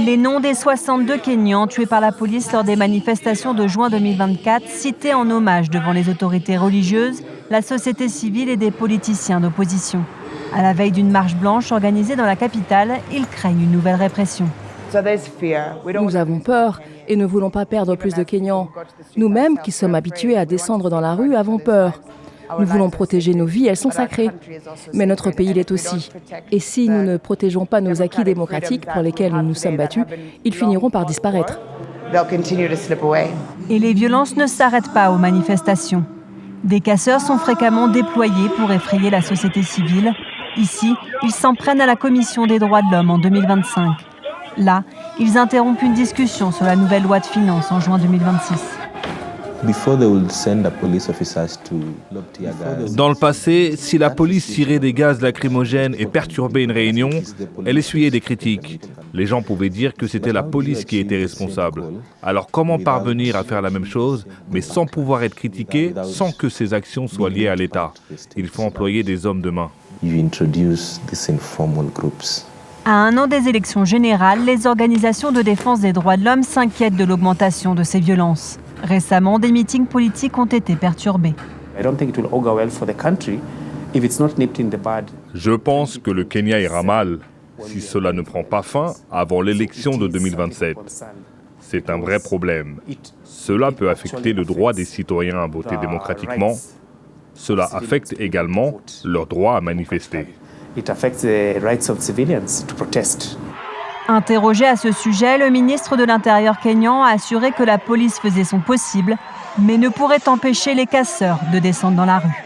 Les noms des 62 Kenyans tués par la police lors des manifestations de juin 2024, cités en hommage devant les autorités religieuses, la société civile et des politiciens d'opposition. À la veille d'une marche blanche organisée dans la capitale, ils craignent une nouvelle répression. Nous avons peur et ne voulons pas perdre plus de Kenyans. Nous-mêmes, qui sommes habitués à descendre dans la rue, avons peur. Nous voulons protéger nos vies, elles sont sacrées. Mais notre pays l'est aussi. Et si nous ne protégeons pas nos acquis démocratiques pour lesquels nous nous sommes battus, ils finiront par disparaître. Et les violences ne s'arrêtent pas aux manifestations. Des casseurs sont fréquemment déployés pour effrayer la société civile. Ici, ils s'en prennent à la Commission des droits de l'homme en 2025. Là, ils interrompent une discussion sur la nouvelle loi de finances en juin 2026. Dans le passé, si la police tirait des gaz lacrymogènes et perturbait une réunion, elle essuyait des critiques. Les gens pouvaient dire que c'était la police qui était responsable. Alors comment parvenir à faire la même chose, mais sans pouvoir être critiqué, sans que ces actions soient liées à l'État? Il faut employer des hommes de main. À un an des élections générales, les organisations de défense des droits de l'homme s'inquiètent de l'augmentation de ces violences. Récemment, des meetings politiques ont été perturbés. Je pense que le Kenya ira mal si cela ne prend pas fin avant l'élection de 2027. C'est un vrai problème. Cela peut affecter le droit des citoyens à voter démocratiquement. Cela affecte également leur droit à manifester. Interrogé à ce sujet, le ministre de l'Intérieur kényan a assuré que la police faisait son possible, mais ne pourrait empêcher les casseurs de descendre dans la rue.